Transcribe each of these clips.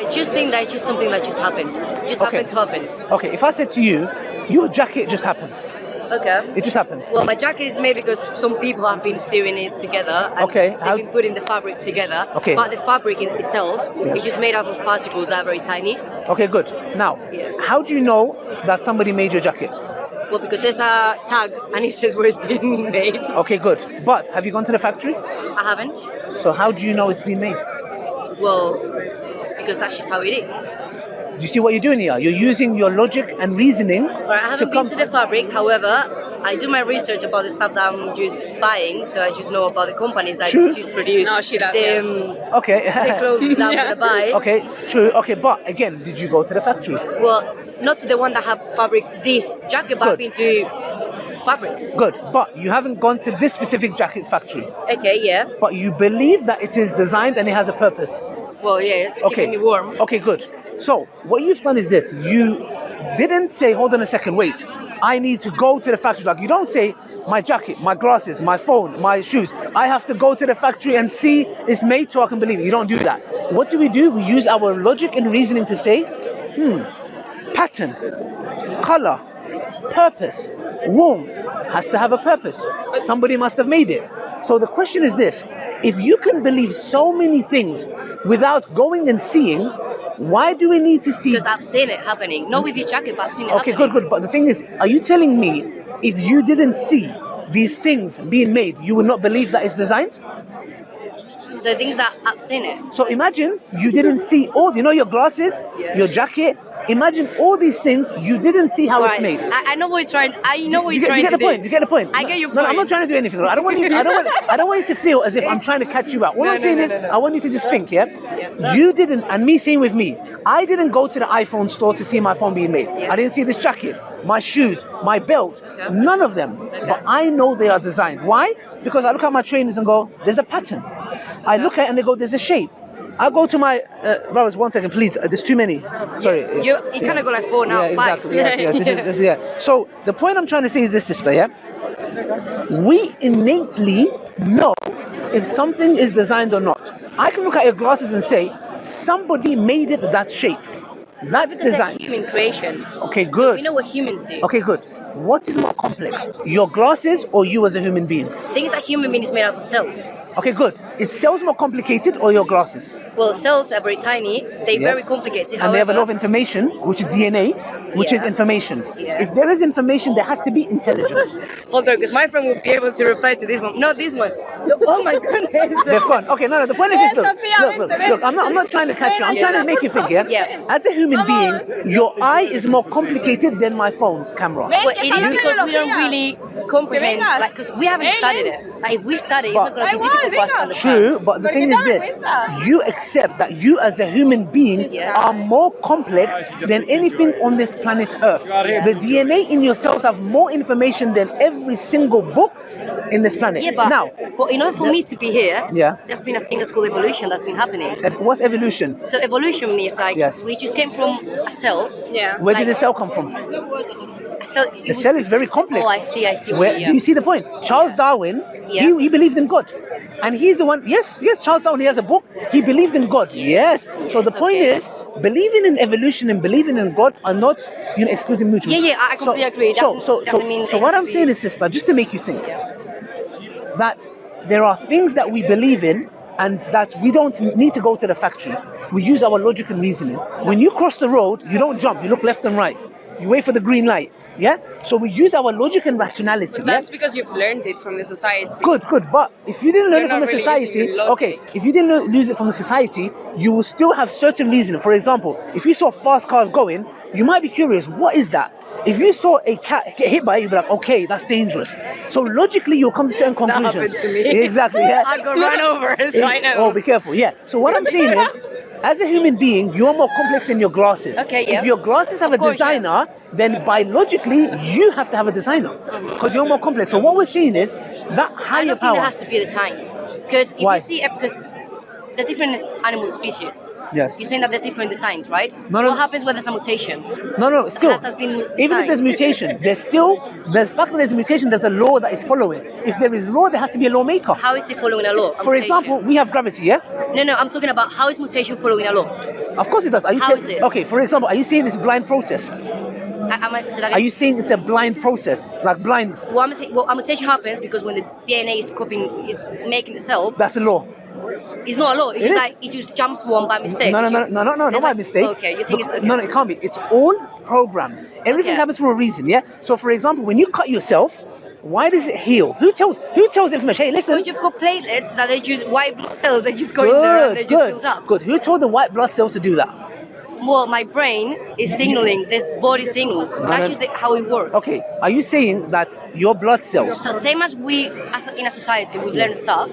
I just think that's just something that just happened. It just happened to happen. Okay, if I said to you, your jacket just happened. Okay. It just happened. Well, my jacket is made because some people have been sewing it together. And they've been putting the fabric together. Okay. But the fabric in itself is just made out of particles that are very tiny. Okay, good. Now, how do you know that somebody made your jacket? Well, because there's a tag and it says where it's been made. Okay, good. But have you gone to the factory? I haven't. So how do you know it's been made? Well, because that's just how it is. Do you see what you're doing here? You're using your logic and reasoning. I haven't been to the fabric, however, I do my research about the stuff that I'm just buying, so I just know about the companies that just produce the clothes that I'm going to buy. Okay, true. Okay, but again, did you go to the factory? Well, not to the one that have fabric, this jacket, but I've been to fabrics. Good, but you haven't gone to this specific jacket's factory. Okay, yeah. But you believe that it is designed and it has a purpose. Well, yeah, it's keeping me warm. Okay, good. So, what you've done is this. You didn't say, hold on a second, wait. I need to go to the factory. Like, you don't say, my jacket, my glasses, my phone, my shoes. I have to go to the factory and see it's made so I can believe it. You don't do that. What do? We use our logic and reasoning to say, pattern, color, purpose, warmth has to have a purpose. Somebody must have made it. So the question is this. If you can believe so many things without going and seeing, why do we need to see? Because I've seen it happening. Not with your jacket, but I've seen it happening. Okay, good. But the thing is, are you telling me if you didn't see these things being made, you would not believe that it's designed? So things that I've seen it. So imagine you didn't see all, your glasses, your jacket. Imagine all these things, you didn't see how it's made. I know what you're trying. I know what you're trying to do. You get the point. I get your point. No, I'm not trying to do anything. I don't want you. I don't want you to feel as if I'm trying to catch you out. What I'm saying is, I want you to just think. You didn't, and me same with me. I didn't go to the iPhone store to see my phone being made. I didn't see this jacket, my shoes, my belt, none of them. But I know they are designed. Why? Because I look at my trainers and go, there's a pattern. I look at it and they go, there's a shape. I go to my brothers. 1 second, please. There's too many. Sorry. You kind of go like 4 now. Yeah, 5. exactly. Yes. So the point I'm trying to say is this, sister. Yeah. We innately know if something is designed or not. I can look at your glasses and say somebody made it that shape, that design. Human creation. Okay, good. We know what humans do. Okay, good. What is more complex, your glasses or you as a human being? Things that human being is made out of cells. Okay, good. Is cells more complicated or your glasses? Well, cells are very tiny. They're very complicated. And they have a lot of information, which is DNA, which is information. If there is information, there has to be intelligence. Hold on, because my friend will be able to reply to this one. No, this one. Oh my goodness. They've gone. Okay, no. The point is this. Look. I'm not trying to catch you. I'm trying to make you think. As a human being, your eye is more complicated than my phone's camera. Well, it is because we don't really comprehend, like, because we haven't studied it. Like, if we study, it's not going to be difficult for us to understand. True, but the thing is this. You accept that you as a human being are more complex than anything on this planet Earth. The DNA in your cells have more information than every single book in this planet. Yeah, but now, in order for me to be here, yeah, there's been a thing that's called evolution that's been happening. What's evolution? So evolution means like we just came from a cell. Yeah. Where did the cell come from? The cell is very complex. Oh, I see. Do you see the point? Charles Darwin, he believed in God. And he's the one, yes, Charles Darwin, he has a book. He believed in God, yes. So the point is, believing in evolution and believing in God are not, excluding mutually. Yeah, I completely agree. So what I'm saying is, sister, just to make you think, that there are things that we believe in and that we don't need to go to the factory. We use our logic and reasoning. When you cross the road, you don't jump, you look left and right. You wait for the green light. Yeah, so we use our logic and rationality. But that's because you've learned it from the society. Good. But if you didn't learn it from the society, if you didn't lose it from the society, you will still have certain reasoning. For example, if you saw fast cars going, you might be curious, what is that? If you saw a cat get hit by it, you'd be like, okay, that's dangerous. So logically, you'll come to certain conclusions. That happened to me. Exactly. Yeah. I'd go run over. So I know. Oh, be careful. Yeah. So what I'm saying is, as a human being, you're more complex than your glasses. Okay, yeah. If your glasses have a designer, then biologically, you have to have a designer. Because you're more complex. So what we're saying is, that higher power... I don't think there has to be a design. Because if you see... Because there's different animal species. Yes. You're saying that there's different designs, right? No. What happens when there's a mutation? No, still. Has been Even if there's mutation, there's still the fact that there's mutation. There's a law that is following. If there is law, there has to be a lawmaker. How is it following a law? For example, we have gravity. Yeah. No. I'm talking about how is mutation following a law? Of course it does. How is it? Okay. For example, are you saying it's a blind process? Are you saying it's a blind process, like blind? Well, I'm saying, a mutation happens because when the DNA is making itself. That's a law. It's not a law. It's just like it just jumps one by mistake. No, not by mistake. Okay, you think it's okay. No, it can't be. It's all programmed. Everything happens for a reason. Yeah. So, for example, when you cut yourself, why does it heal? Who tells the information? Hey, listen. Because you've got platelets that they use white blood cells. They just go in there and they just build up. Good. Who told the white blood cells to do that? Well, my brain is signaling. There's body signals. That's just how it works. Okay. Are you saying that your blood cells? So same as we, in a society, we've learned stuff.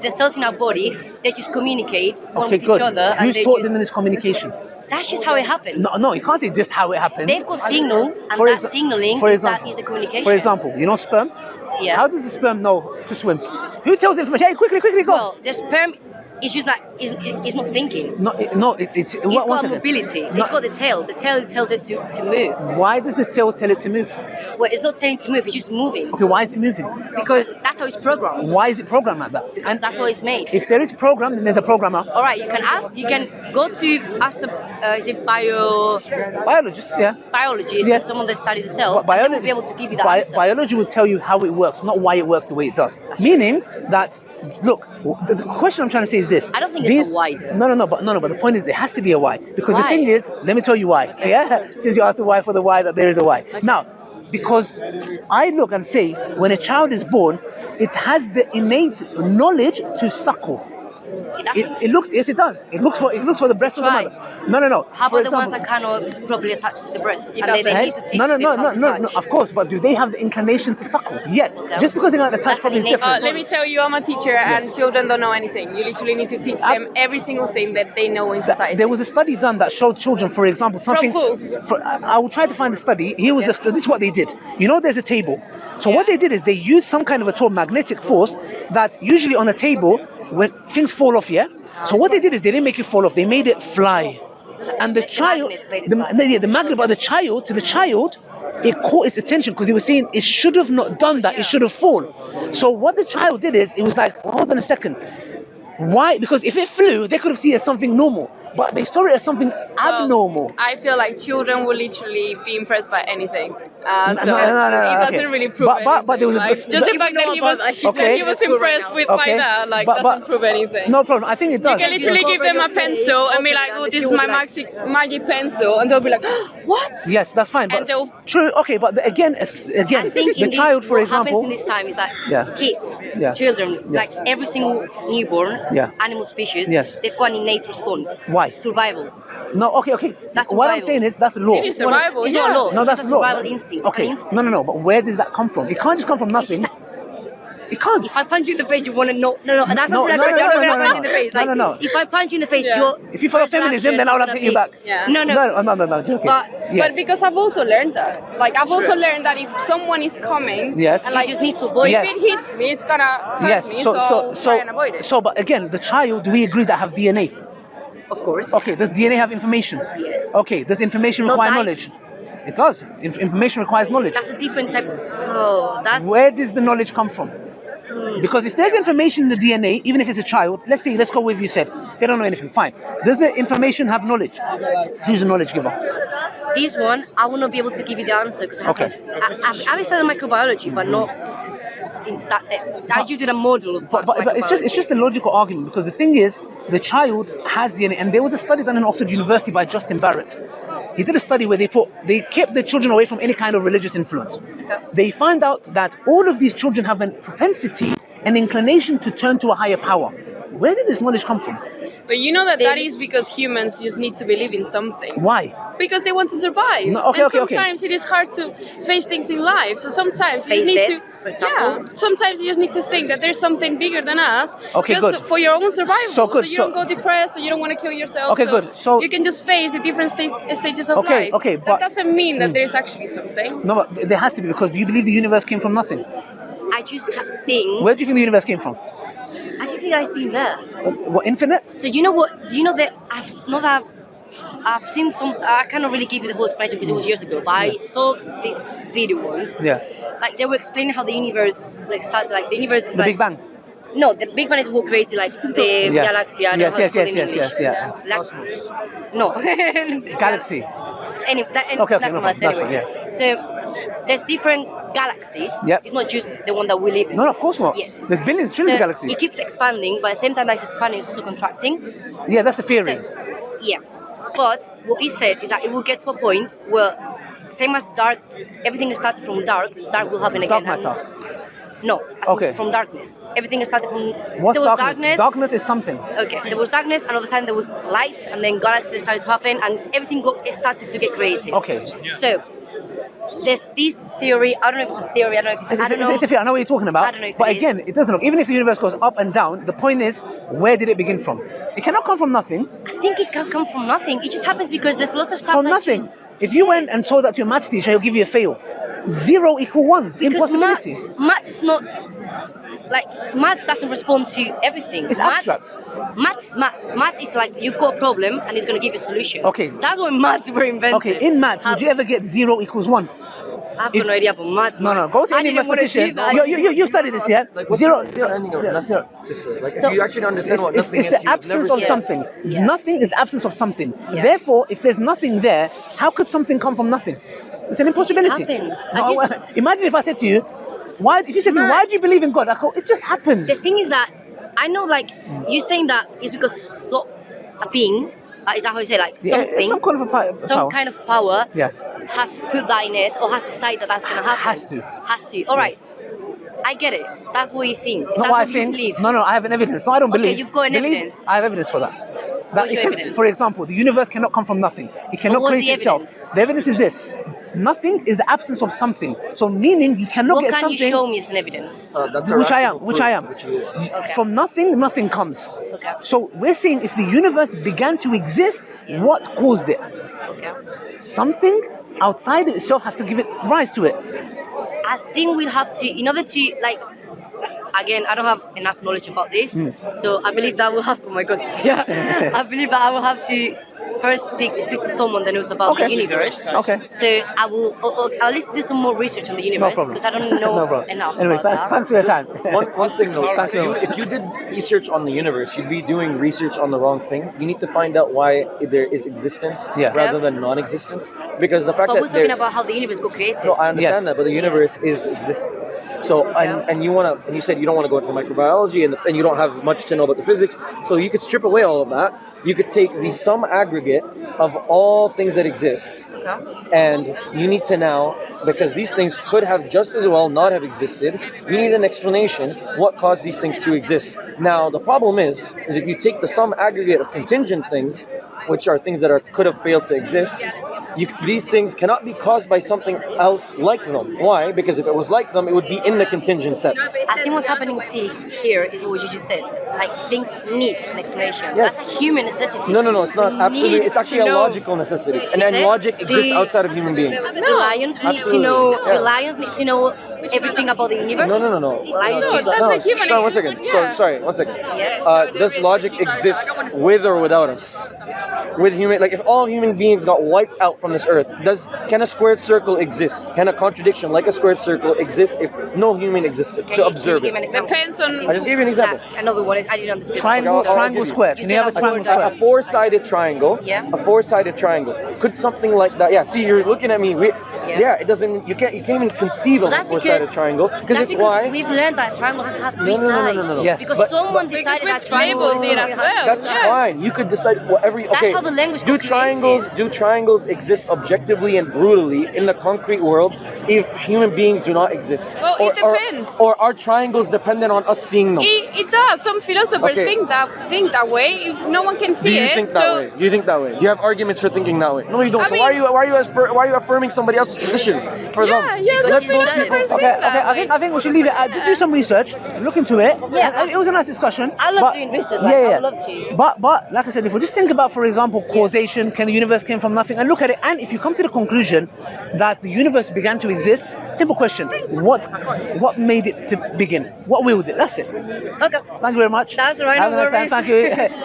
The cells in our body, they just communicate with each other. Who's taught them this communication? That's just how it happens. No, you can't say just how it happens. They've got signals, and that signaling is the communication. For example, you know sperm? Yeah. How does the sperm know to swim? Who tells the information? Hey, quickly, go. Well, the sperm is just like, it's not thinking. It's got mobility. It's got the tail. The tail tells it to move. Why does the tail tell it to move? Well, it's not telling it to move, it's just moving. Okay, why is it moving? Because that's how it's programmed. Why is it programmed like that? Because that's how it's made. If there is a program, then there's a programmer. All right, you can go to ask is it biologist? Yeah. Biologist, yeah. Someone that studies the cell. Biology will be able to give you the answer. Biology will tell you how it works, not why it works the way it does. Meaning that, look, the question I'm trying to say is this. I don't think it's a why. No, but the point is there has to be a why. Because why? The thing is, let me tell you why. Okay. Yeah. Since you asked the why for the why, that there is a why. Okay. Now, because I look and say, when a child is born, it has the innate knowledge to suckle. It looks, yes, it does. It looks for the breast of the mother. No. How about the ones that cannot properly attach to the breast? No. Of course, but do they have the inclination to suckle? Yes. Okay. Just because they can't attach probably is different. Let me tell you, I'm a teacher, and children don't know anything. You literally need to teach them every single thing that they know in society. There was a study done that showed children, for example, something. From who? I will try to find the study. Here was this is what they did. You know, there's a table. So what they did is they used some kind of a tool, magnetic force, that usually on a table when things fall off. Yeah. So what they did is they didn't make it fall off. They made it fly. And the child, the magnet, but the child, it caught its attention because he was saying it should have not done that. It should have fallen. So what the child did is, it was like, well, hold on a second. Why? Because if it flew, they could have seen it as something normal. But they saw it as something abnormal. I feel like children will literally be impressed by anything. No, it doesn't really prove anything. But there was just the fact that he was impressed with my dad, doesn't prove anything. No problem. I think it does. You can literally give them a pencil and be like, oh, this is my magic pencil, and they'll be like, what? Yes, that's fine. But true. Okay, but again, the child, for example. What happens in this time is that kids, children, like every single newborn animal species, they've got an innate response. Why? Survival. No, okay. That's what I'm saying is that's law. It is survival. It's not law. No, that's law. Survival instinct. Okay. No. But where does that come from? It can't just come from nothing. It can't. If I punch you in the face, you want to know. No. That's not no. If I punch you in the face, if you follow feminism, then I'll have to hit you back. Yeah. No. Joking. But because I've also learned that. Like I've also learned that if someone is coming, and you just need to avoid. If it hits me, it's gonna hurt me. So try and avoid it. So, but again, the child, do we agree that have DNA? Of course. Okay, does DNA have information? Yes. Okay, does information require knowledge? It does. Information requires knowledge. That's a different type. Where does the knowledge come from? Because if there's information in the DNA, even if it's a child, let's go with you said, they don't know anything, fine. Does the information have knowledge? Who's the knowledge giver? This one, I will not be able to give you the answer because I've studied microbiology, but not into that depth. I just did a module of but it's just a logical argument, because the thing is, the child has DNA, and there was a study done in Oxford University by Justin Barrett. He did a study where they kept the children away from any kind of religious influence. They find out that all of these children have a propensity, an inclination to turn to a higher power. Where did this knowledge come from? But you know that is because humans just need to believe in something. Why? Because they want to survive. No, sometimes it is hard to face things in life. So sometimes you need to, sometimes you just need to think that there's something bigger than us. For your own survival. So you don't go depressed, so you don't want to kill yourself. So you can just face the different stages of life. But that doesn't mean that there's actually something. No, but there has to be, because do you believe the universe came from nothing? I just think. Where do you think the universe came from? I just everything has been there. What, infinite? So you know what? Do you know that I've seen some. I cannot really give you the whole explanation because it was years ago. But I saw this video once. Yeah. Like they were explaining how the universe like started. Like the universe is the like Big Bang. No, the Big Bang is what created like the galaxy. Yes. No. Galaxy. Anyway, that's anyway. So there's different galaxies. Yep. It's not just the one that we live in. No, of course not. Yes. There's billions, trillions of galaxies. It keeps expanding, but at the same time that it's expanding, it's also contracting. Yeah, that's a theory. So, yeah. But what he said is that it will get to a point where, same as dark, everything is started from dark will happen again. Dark matter. No, from darkness. Everything started from... What's darkness? Darkness is something. Okay, there was darkness, and all of a sudden there was light, and then galaxies started to happen, and everything started to get created. Okay. So, there's this theory, I don't know if it's a theory, I don't know if it's a theory, I know what you're talking about. I don't know if but again, it doesn't look, even if the universe goes up and down, the point is, where did it begin from? It cannot come from nothing. I think it can come from nothing. It just happens because there's lots of stuff from nothing. If you went and told that to your maths teacher, he'll give you a fail. 0 equal 1. Because impossibility. Maths is not, like, maths doesn't respond to everything. It's abstract. Maths is maths. Maths is like, you've got a problem and it's going to give you a solution. Okay. That's when maths were invented. Okay, in maths, would you ever get 0 equals 1? I've no idea about maths. No, go to any mathematician. You studied this, yeah? Like, zero. Like, so, you actually understand what nothing is. It's the absence of something. Yeah. Nothing is the absence of something. Yeah. Therefore, if there's nothing there, how could something come from nothing? It's an impossibility. It happens. Imagine if I said to you, why do you believe in God? I go, it just happens. The thing is that, I know, like, you're saying that it's because a being, is that how you say, like, something, some kind of power yeah. has put that in it, or has decided that that's going to happen. Has to. All right. I get it. That's what you think. Not what I think. No, I have an evidence. No, I don't believe. Okay, you've got an evidence. I have evidence for that. Evidence? For example, the universe cannot come from nothing. It cannot create itself. The evidence is this. Nothing is the absence of something. So meaning you cannot get something. What can you show me as an evidence? Which I am. Okay. From nothing comes. Okay. So we're saying if the universe began to exist, what caused it? Okay. Something outside of itself has to give it rise to it. I think we'll have to, in order to, like, again, I don't have enough knowledge about this, so I believe that we'll have, oh my gosh, yeah, I believe that I will have to first speak to someone that knows about the universe. Okay. So I will, I'll at least do some more research on the universe, because I don't know enough anyway, about that. Thanks for your time. One thing though, if you did research on the universe, you'd be doing research on the wrong thing. You need to find out why there is existence rather than non-existence. Because the fact that we're talking about how the universe got created. No, I understand that, but the universe is existence. So, and you said you don't want to go into microbiology, and you don't have much to know about the physics. So you could strip away all of that. You could take the sum aggregate of all things that exist, and you need to now, because these things could have just as well not have existed, you need an explanation what caused these things to exist. Now, the problem is if you take the sum aggregate of contingent things, which are things that could have failed to exist, these things cannot be caused by something else like them. Why? Because if it was like them, it would be in the contingent set. I think what's happening here is what you just said. Like, things need an explanation. Yes. That's a human necessity. No, it's not. Absolutely. It's actually a logical necessity. And then logic exists outside of human beings. The lions need to know. The lions need to know everything about the universe. No. That's a human. Sorry, 1 second. Sorry, 1 second. Does logic exist with or without us? With human, like if all human beings got wiped out from this earth, can a squared circle exist? Can a contradiction like a squared circle exist if no human existed to observe it? Depends on. I just gave you an example. Another one is I didn't understand. Triangle square. Can you have a triangle square? A four-sided triangle. Yeah. A four-sided triangle. Could something like that? Yeah. See, you're looking at me. Yeah. It doesn't. You can't even conceive of a four-sided triangle because it's why we've learned that triangle has to have three sides. No. Yes. Because someone decided that triangle did as well. That's fine. You could decide whatever. Okay. How the language do triangles exist objectively and brutally in the concrete world if human beings do not exist? Well, it depends. Or are triangles dependent on us seeing them? It does. Some philosophers think that way. If no one can see it, Do you think that way? Do you have arguments for thinking that way? No, you don't. So why are you affirming somebody else's position for them? Some philosophers think that way. I think we should leave it. Do some research. Look into it. Yeah. It was a nice discussion. I love doing research. I love to. But like I said before, just think about, for example, causation. Can the universe came from nothing? And look at it. And if you come to the conclusion that the universe began to exist, Simple question. What made it to begin? What willed it? That's it. Okay. Thank you very much. That's all right. Have a nice time. Thank you.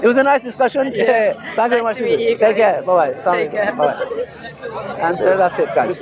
It was a nice discussion. Yeah. Thank you very much. To meet you Take care. guys. Bye bye. Take care. Bye. And that's it, guys.